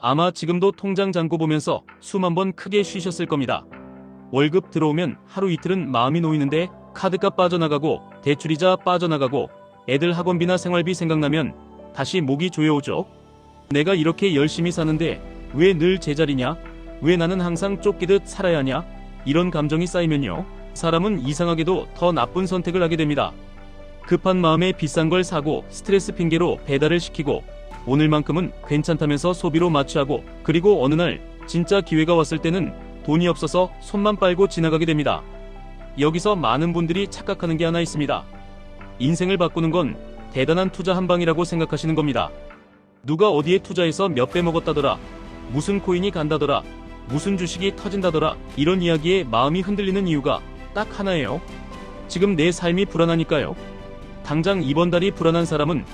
아마 지금도 통장 잔고 보면서 수만 번 크게 쉬셨을 겁니다. 월급 들어오면 하루 이틀은 마음이 놓이는데 카드값 빠져나가고 대출이자 빠져나가고 애들 학원비나 생활비 생각나면 다시 목이 조여오죠. 내가 이렇게 열심히 사는데 왜 늘 제자리냐? 왜 나는 항상 쫓기듯 살아야 하냐? 이런 감정이 쌓이면요, 사람은 이상하게도 더 나쁜 선택을 하게 됩니다. 급한 마음에 비싼 걸 사고 스트레스 핑계로 배달을 시키고 오늘만큼은 괜찮다면서 소비로 마취하고, 그리고 어느 날 진짜 기회가 왔을 때는 돈이 없어서 손만 빨고 지나가게 됩니다. 여기서 많은 분들이 착각하는 게 하나 있습니다. 인생을 바꾸는 건 대단한 투자 한 방이라고 생각하시는 겁니다. 누가 어디에 투자해서 몇 배 먹었다더라, 무슨 코인이 간다더라, 무슨 주식이 터진다더라, 이런 이야기에 마음이 흔들리는 이유가 딱 하나예요. 지금 내 삶이 불안하니까요. 당장 이번 달이 불안한 사람은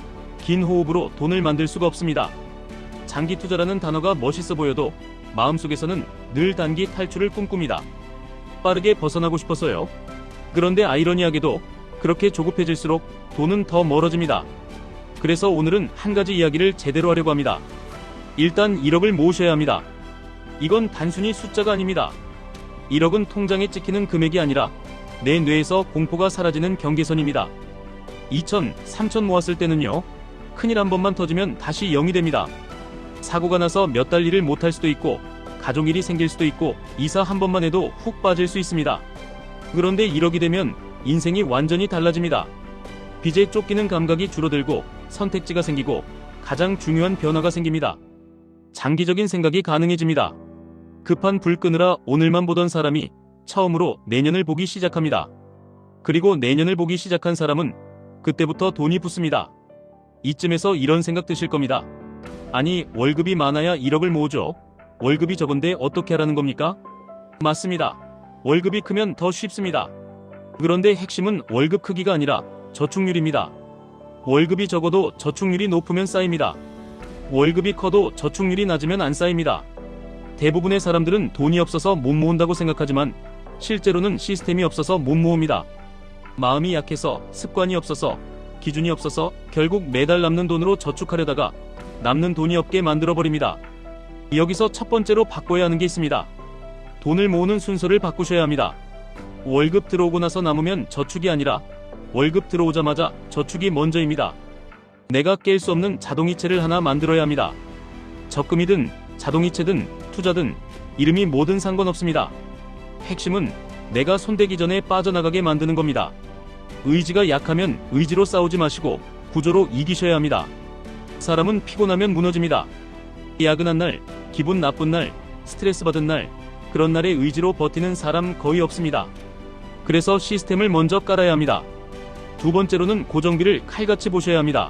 긴 호흡으로 돈을 만들 수가 없습니다. 장기 투자라는 단어가 멋있어 보여도 마음속에서는 늘 단기 탈출을 꿈꿉니다. 빠르게 벗어나고 싶어서요. 그런데 아이러니하게도 그렇게 조급해질수록 돈은 더 멀어집니다. 그래서 오늘은 한 가지 이야기를 제대로 하려고 합니다. 일단 1억을 모으셔야 합니다. 이건 단순히 숫자가 아닙니다. 1억은 통장에 찍히는 금액이 아니라 내 뇌에서 공포가 사라지는 경계선입니다. 2천, 3천 모았을 때는요, 큰일 한 번만 터지면 다시 0이 됩니다. 사고가 나서 몇 달 일을 못할 수도 있고, 가족일이 생길 수도 있고, 이사 한 번만 해도 훅 빠질 수 있습니다. 그런데 1억이 되면 인생이 완전히 달라집니다. 빚에 쫓기는 감각이 줄어들고 선택지가 생기고 가장 중요한 변화가 생깁니다. 장기적인 생각이 가능해집니다. 급한 불 끄느라 오늘만 보던 사람이 처음으로 내년을 보기 시작합니다. 그리고 내년을 보기 시작한 사람은 그때부터 돈이 붙습니다. 이쯤에서 이런 생각 드실 겁니다. 아니, 월급이 많아야 1억을 모으죠. 월급이 적은데 어떻게 하라는 겁니까? 맞습니다. 월급이 크면 더 쉽습니다. 그런데 핵심은 월급 크기가 아니라 저축률입니다. 월급이 적어도 저축률이 높으면 쌓입니다. 월급이 커도 저축률이 낮으면 안 쌓입니다. 대부분의 사람들은 돈이 없어서 못 모은다고 생각하지만 실제로는 시스템이 없어서 못 모읍니다. 마음이 약해서, 습관이 없어서, 기준이 없어서 결국 매달 남는 돈으로 저축하려다가 남는 돈이 없게 만들어버립니다. 여기서 첫 번째로 바꿔야 하는 게 있습니다. 돈을 모으는 순서를 바꾸셔야 합니다. 월급 들어오고 나서 남으면 저축이 아니라 월급 들어오자마자 저축이 먼저입니다. 내가 깰 수 없는 자동이체를 하나 만들어야 합니다. 적금이든 자동이체든 투자든 이름이 뭐든 상관없습니다. 핵심은 내가 손대기 전에 빠져나가게 만드는 겁니다. 의지가 약하면 의지로 싸우지 마시고 구조로 이기셔야 합니다. 사람은 피곤하면 무너집니다. 야근한 날, 기분 나쁜 날, 스트레스 받은 날, 그런 날에 의지로 버티는 사람 거의 없습니다. 그래서 시스템을 먼저 깔아야 합니다. 두 번째로는 고정비를 칼같이 보셔야 합니다.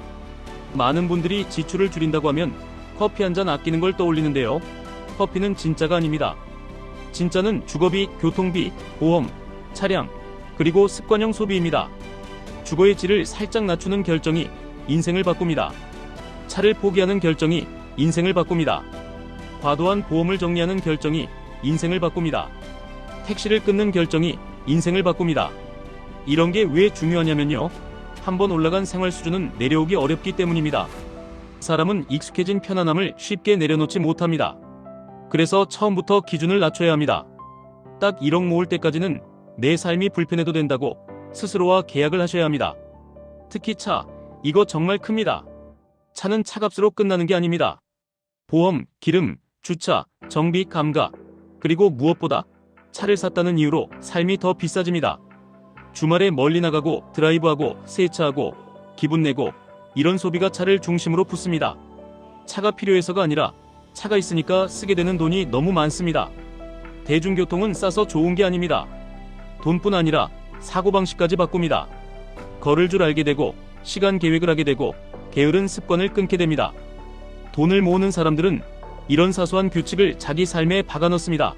많은 분들이 지출을 줄인다고 하면 커피 한 잔 아끼는 걸 떠올리는데요. 커피는 진짜가 아닙니다. 진짜는 주거비, 교통비, 보험, 차량, 그리고 습관형 소비입니다. 주거의 질을 살짝 낮추는 결정이 인생을 바꿉니다. 차를 포기하는 결정이 인생을 바꿉니다. 과도한 보험을 정리하는 결정이 인생을 바꿉니다. 택시를 끊는 결정이 인생을 바꿉니다. 이런 게 왜 중요하냐면요, 한번 올라간 생활 수준은 내려오기 어렵기 때문입니다. 사람은 익숙해진 편안함을 쉽게 내려놓지 못합니다. 그래서 처음부터 기준을 낮춰야 합니다. 딱 1억 모을 때까지는 내 삶이 불편해도 된다고 스스로와 계약을 하셔야 합니다. 특히 차, 이거 정말 큽니다. 차는 차값으로 끝나는 게 아닙니다. 보험, 기름, 주차, 정비, 감가, 그리고 무엇보다 차를 샀다는 이유로 삶이 더 비싸집니다. 주말에 멀리 나가고 드라이브하고 세차하고 기분 내고 이런 소비가 차를 중심으로 붙습니다. 차가 필요해서가 아니라 차가 있으니까 쓰게 되는 돈이 너무 많습니다. 대중교통은 싸서 좋은 게 아닙니다. 돈뿐 아니라 사고방식까지 바꿉니다. 걸을 줄 알게 되고 시간 계획을 하게 되고 게으른 습관을 끊게 됩니다. 돈을 모으는 사람들은 이런 사소한 규칙을 자기 삶에 박아넣습니다.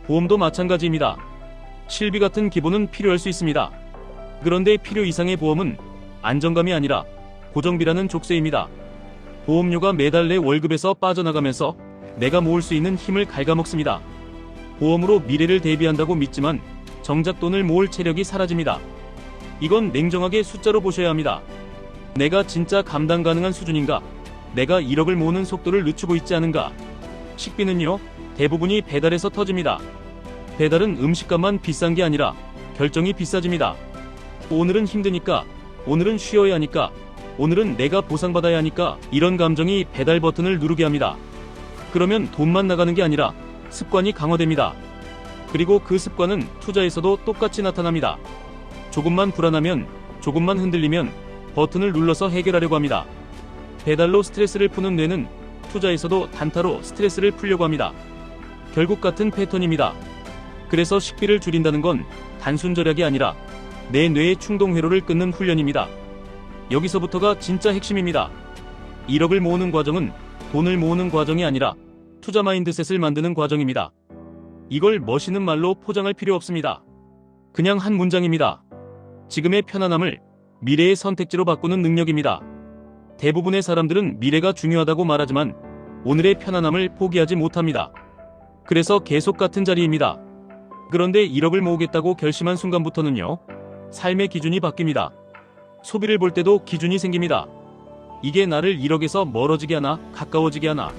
보험도 마찬가지입니다. 실비 같은 기본은 필요할 수 있습니다. 그런데 필요 이상의 보험은 안정감이 아니라 고정비라는 족쇄입니다. 보험료가 매달 내 월급에서 빠져나가면서 내가 모을 수 있는 힘을 갉아먹습니다. 보험으로 미래를 대비한다고 믿지만 정작 돈을 모을 체력이 사라집니다. 이건 냉정하게 숫자로 보셔야 합니다. 내가 진짜 감당 가능한 수준인가? 내가 1억을 모으는 속도를 늦추고 있지 않은가? 식비는요, 대부분이 배달에서 터집니다. 배달은 음식값만 비싼 게 아니라 결정이 비싸집니다. 오늘은 힘드니까, 오늘은 쉬어야 하니까, 오늘은 내가 보상받아야 하니까 이런 감정이 배달 버튼을 누르게 합니다. 그러면 돈만 나가는 게 아니라 습관이 강화됩니다. 그리고 그 습관은 투자에서도 똑같이 나타납니다. 조금만 불안하면, 조금만 흔들리면 버튼을 눌러서 해결하려고 합니다. 배달로 스트레스를 푸는 뇌는 투자에서도 단타로 스트레스를 풀려고 합니다. 결국 같은 패턴입니다. 그래서 식비를 줄인다는 건 단순 절약이 아니라 내 뇌의 충동 회로를 끊는 훈련입니다. 여기서부터가 진짜 핵심입니다. 1억을 모으는 과정은 돈을 모으는 과정이 아니라 투자 마인드셋을 만드는 과정입니다. 이걸 멋있는 말로 포장할 필요 없습니다. 그냥 한 문장입니다. 지금의 편안함을 미래의 선택지로 바꾸는 능력입니다. 대부분의 사람들은 미래가 중요하다고 말하지만 오늘의 편안함을 포기하지 못합니다. 그래서 계속 같은 자리입니다. 그런데 1억을 모으겠다고 결심한 순간부터는요, 삶의 기준이 바뀝니다. 소비를 볼 때도 기준이 생깁니다. 이게 나를 1억에서 멀어지게 하나, 가까워지게 하나?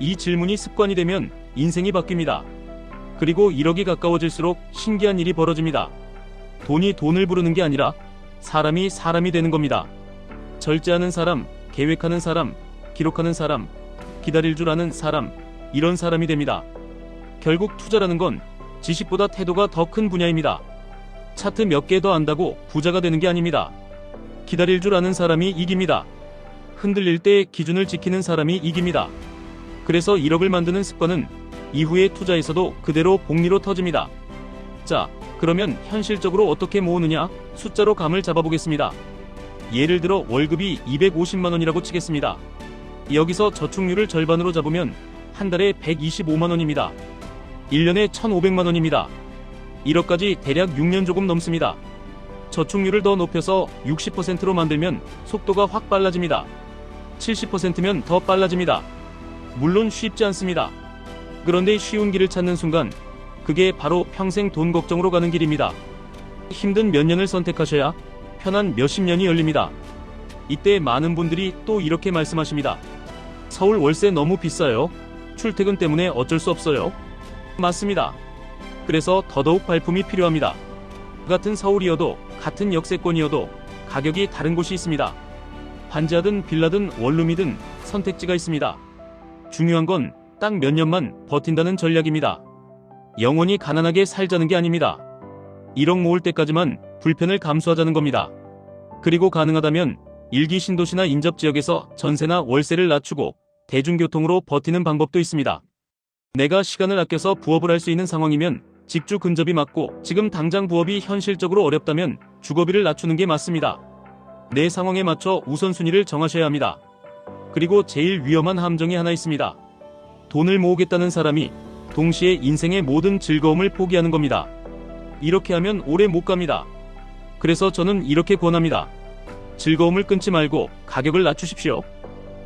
이 질문이 습관이 되면 인생이 바뀝니다. 그리고 1억이 가까워질수록 신기한 일이 벌어집니다. 돈이 돈을 부르는 게 아니라 사람이 사람이 되는 겁니다. 절제하는 사람, 계획하는 사람, 기록하는 사람, 기다릴 줄 아는 사람, 이런 사람이 됩니다. 결국 투자라는 건 지식보다 태도가 더 큰 분야입니다. 차트 몇 개 더 안다고 부자가 되는 게 아닙니다. 기다릴 줄 아는 사람이 이깁니다. 흔들릴 때 기준을 지키는 사람이 이깁니다. 그래서 1억을 만드는 습관은 이후의 투자에서도 그대로 복리로 터집니다. 자, 그러면 현실적으로 어떻게 모으느냐? 숫자로 감을 잡아보겠습니다. 예를 들어 월급이 250만 원이라고 치겠습니다. 여기서 저축률을 절반으로 잡으면 한 달에 125만 원입니다. 1년에 1,500만 원입니다. 1억까지 대략 6년 조금 넘습니다. 저축률을 더 높여서 60%로 만들면 속도가 확 빨라집니다. 70%면 더 빨라집니다. 물론 쉽지 않습니다. 그런데 쉬운 길을 찾는 순간 그게 바로 평생 돈 걱정으로 가는 길입니다. 힘든 몇 년을 선택하셔야 편한 몇십 년이 열립니다. 이때 많은 분들이 또 이렇게 말씀하십니다. 서울 월세 너무 비싸요. 출퇴근 때문에 어쩔 수 없어요. 맞습니다. 그래서 더더욱 발품이 필요합니다. 같은 서울이어도 같은 역세권이어도 가격이 다른 곳이 있습니다. 반지하든 빌라든 원룸이든 선택지가 있습니다. 중요한 건 딱 몇 년만 버틴다는 전략입니다. 영원히 가난하게 살자는 게 아닙니다. 1억 모을 때까지만 불편을 감수하자는 겁니다. 그리고 가능하다면 일기 신도시나 인접지역에서 전세나 월세를 낮추고 대중교통으로 버티는 방법도 있습니다. 내가 시간을 아껴서 부업을 할 수 있는 상황이면 직주 근접이 맞고 지금 당장 부업이 현실적으로 어렵다면 주거비를 낮추는 게 맞습니다. 내 상황에 맞춰 우선순위를 정하셔야 합니다. 그리고 제일 위험한 함정이 하나 있습니다. 돈을 모으겠다는 사람이 동시에 인생의 모든 즐거움을 포기하는 겁니다. 이렇게 하면 오래 못 갑니다. 그래서 저는 이렇게 권합니다. 즐거움을 끊지 말고 가격을 낮추십시오.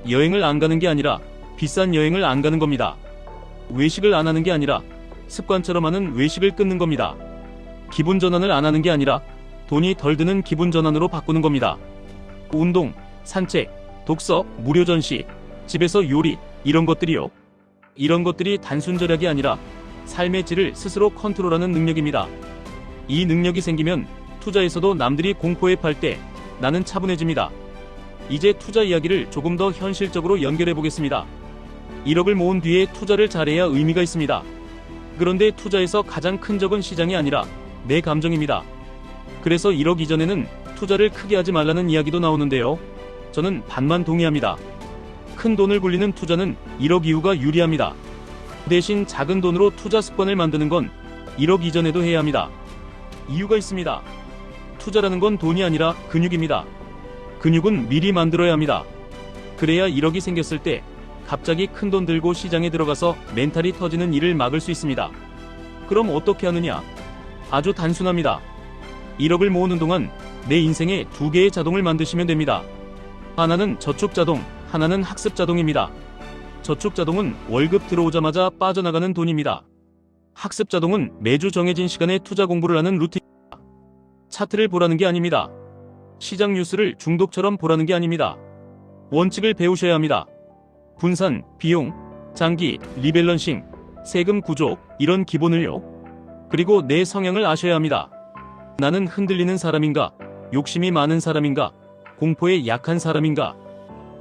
여행을 안 가는 게 아니라 비싼 여행을 안 가는 겁니다. 외식을 안 하는 게 아니라 습관처럼 하는 외식을 끊는 겁니다. 기분 전환을 안 하는 게 아니라 돈이 덜 드는 기분 전환으로 바꾸는 겁니다. 운동, 산책, 독서, 무료 전시, 집에서 요리, 이런 것들이요. 이런 것들이 단순 절약이 아니라 삶의 질을 스스로 컨트롤하는 능력입니다. 이 능력이 생기면 투자에서도 남들이 공포에 팔 때 나는 차분해집니다. 이제 투자 이야기를 조금 더 현실적으로 연결해 보겠습니다. 1억을 모은 뒤에 투자를 잘해야 의미가 있습니다. 그런데 투자에서 가장 큰 적은 시장이 아니라 내 감정입니다. 그래서 1억 이전에는 투자를 크게 하지 말라는 이야기도 나오는데요. 저는 반만 동의합니다. 큰 돈을 굴리는 투자는 1억 이후가 유리합니다. 대신 작은 돈으로 투자 습관을 만드는 건 1억 이전에도 해야 합니다. 이유가 있습니다. 투자라는 건 돈이 아니라 근육입니다. 근육은 미리 만들어야 합니다. 그래야 1억이 생겼을 때 갑자기 큰 돈 들고 시장에 들어가서 멘탈이 터지는 일을 막을 수 있습니다. 그럼 어떻게 하느냐? 아주 단순합니다. 1억을 모으는 동안 내 인생에 두 개의 자동을 만드시면 됩니다. 하나는 저축자동, 하나는 학습자동입니다. 저축자동은 월급 들어오자마자 빠져나가는 돈입니다. 학습자동은 매주 정해진 시간에 투자 공부를 하는 루틴입니다. 차트를 보라는 게 아닙니다. 시장 뉴스를 중독처럼 보라는 게 아닙니다. 원칙을 배우셔야 합니다. 분산, 비용, 장기, 리밸런싱, 세금 구조, 이런 기본을요. 그리고 내 성향을 아셔야 합니다. 나는 흔들리는 사람인가? 욕심이 많은 사람인가? 공포에 약한 사람인가?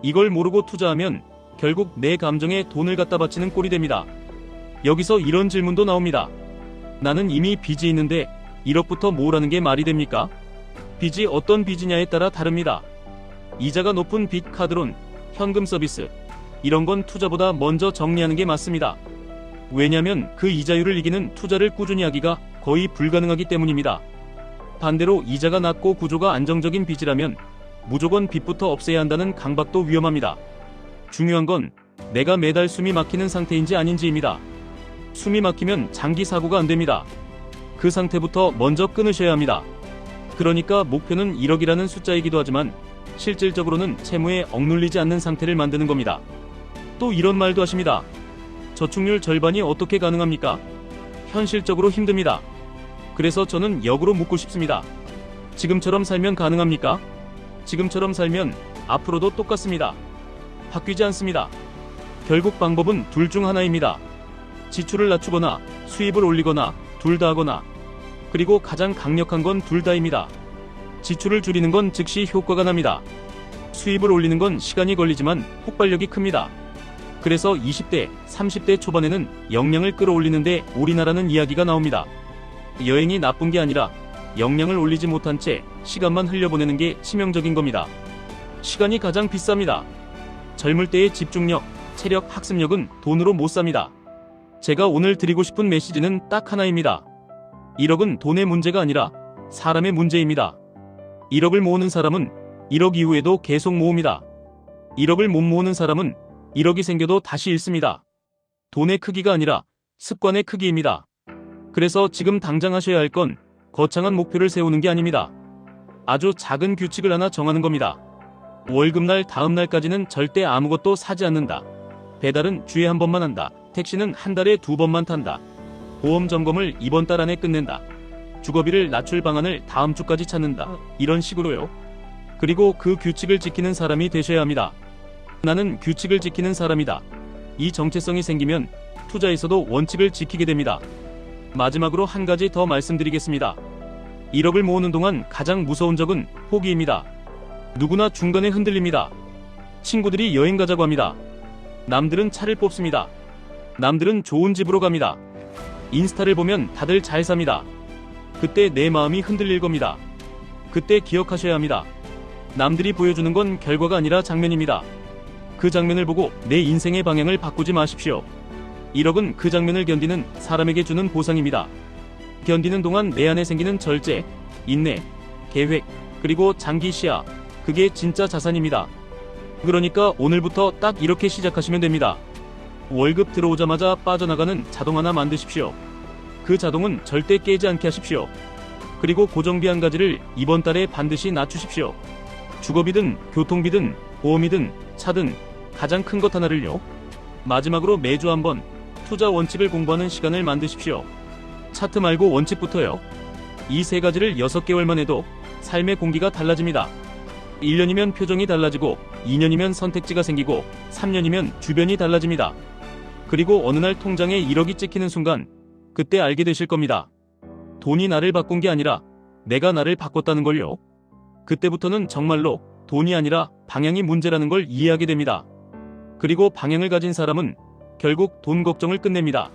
이걸 모르고 투자하면 결국 내 감정에 돈을 갖다 바치는 꼴이 됩니다. 여기서 이런 질문도 나옵니다. 나는 이미 빚이 있는데 1억부터 모으라는 게 말이 됩니까? 빚이 어떤 빚이냐에 따라 다릅니다. 이자가 높은 빚, 카드론, 현금 서비스, 이런 건 투자보다 먼저 정리하는 게 맞습니다. 왜냐면 그 이자율을 이기는 투자를 꾸준히 하기가 거의 불가능하기 때문입니다. 반대로 이자가 낮고 구조가 안정적인 빚이라면 무조건 빚부터 없애야 한다는 강박도 위험합니다. 중요한 건 내가 매달 숨이 막히는 상태인지 아닌지입니다. 숨이 막히면 장기 사고가 안 됩니다. 그 상태부터 먼저 끊으셔야 합니다. 그러니까 목표는 1억이라는 숫자이기도 하지만 실질적으로는 채무에 억눌리지 않는 상태를 만드는 겁니다. 또 이런 말도 하십니다. 저축률 절반이 어떻게 가능합니까? 현실적으로 힘듭니다. 그래서 저는 역으로 묻고 싶습니다. 지금처럼 살면 가능합니까? 지금처럼 살면 앞으로도 똑같습니다. 바뀌지 않습니다. 결국 방법은 둘 중 하나입니다. 지출을 낮추거나 수입을 올리거나 둘 다 하거나, 그리고 가장 강력한 건 둘 다입니다. 지출을 줄이는 건 즉시 효과가 납니다. 수입을 올리는 건 시간이 걸리지만 폭발력이 큽니다. 그래서 20대, 30대 초반에는 역량을 끌어올리는데 올인하라는 이야기가 나옵니다. 여행이 나쁜 게 아니라 역량을 올리지 못한 채 시간만 흘려보내는 게 치명적인 겁니다. 시간이 가장 비쌉니다. 젊을 때의 집중력, 체력, 학습력은 돈으로 못 삽니다. 제가 오늘 드리고 싶은 메시지는 딱 하나입니다. 1억은 돈의 문제가 아니라 사람의 문제입니다. 1억을 모으는 사람은 1억 이후에도 계속 모읍니다. 1억을 못 모으는 사람은 1억이 생겨도 다시 잃습니다. 돈의 크기가 아니라 습관의 크기입니다. 그래서 지금 당장 하셔야 할 건 거창한 목표를 세우는 게 아닙니다. 아주 작은 규칙을 하나 정하는 겁니다. 월급날 다음 날까지는 절대 아무것도 사지 않는다. 배달은 주에 한 번만 한다. 택시는 한 달에 2번만 탄다. 보험 점검을 이번 달 안에 끝낸다. 주거비를 낮출 방안을 다음 주까지 찾는다. 이런 식으로요. 그리고 그 규칙을 지키는 사람이 되셔야 합니다. 나는 규칙을 지키는 사람이다. 이 정체성이 생기면 투자에서도 원칙을 지키게 됩니다. 마지막으로 한 가지 더 말씀드리겠습니다. 1억을 모으는 동안 가장 무서운 적은 포기입니다. 누구나 중간에 흔들립니다. 친구들이 여행 가자고 합니다. 남들은 차를 뽑습니다. 남들은 좋은 집으로 갑니다. 인스타를 보면 다들 잘 삽니다. 그때 내 마음이 흔들릴 겁니다. 그때 기억하셔야 합니다. 남들이 보여주는 건 결과가 아니라 장면입니다. 그 장면을 보고 내 인생의 방향을 바꾸지 마십시오. 1억은 그 장면을 견디는 사람에게 주는 보상입니다. 견디는 동안 내 안에 생기는 절제, 인내, 계획, 그리고 장기 시야, 그게 진짜 자산입니다. 그러니까 오늘부터 딱 이렇게 시작하시면 됩니다. 월급 들어오자마자 빠져나가는 자동 하나 만드십시오. 그 자동은 절대 깨지 않게 하십시오. 그리고 고정비 한 가지를 이번 달에 반드시 낮추십시오. 주거비든 교통비든 보험이든 차든 가장 큰 것 하나를요. 마지막으로 매주 한번 투자 원칙을 공부하는 시간을 만드십시오. 차트 말고 원칙부터요. 이 세 가지를 6개월만 해도 삶의 공기가 달라집니다. 1년이면 표정이 달라지고 2년이면 선택지가 생기고 3년이면 주변이 달라집니다. 그리고 어느 날 통장에 1억이 찍히는 순간 그때 알게 되실 겁니다. 돈이 나를 바꾼 게 아니라 내가 나를 바꿨다는 걸요. 그때부터는 정말로 돈이 아니라 방향이 문제라는 걸 이해하게 됩니다. 그리고 방향을 가진 사람은 결국 돈 걱정을 끝냅니다.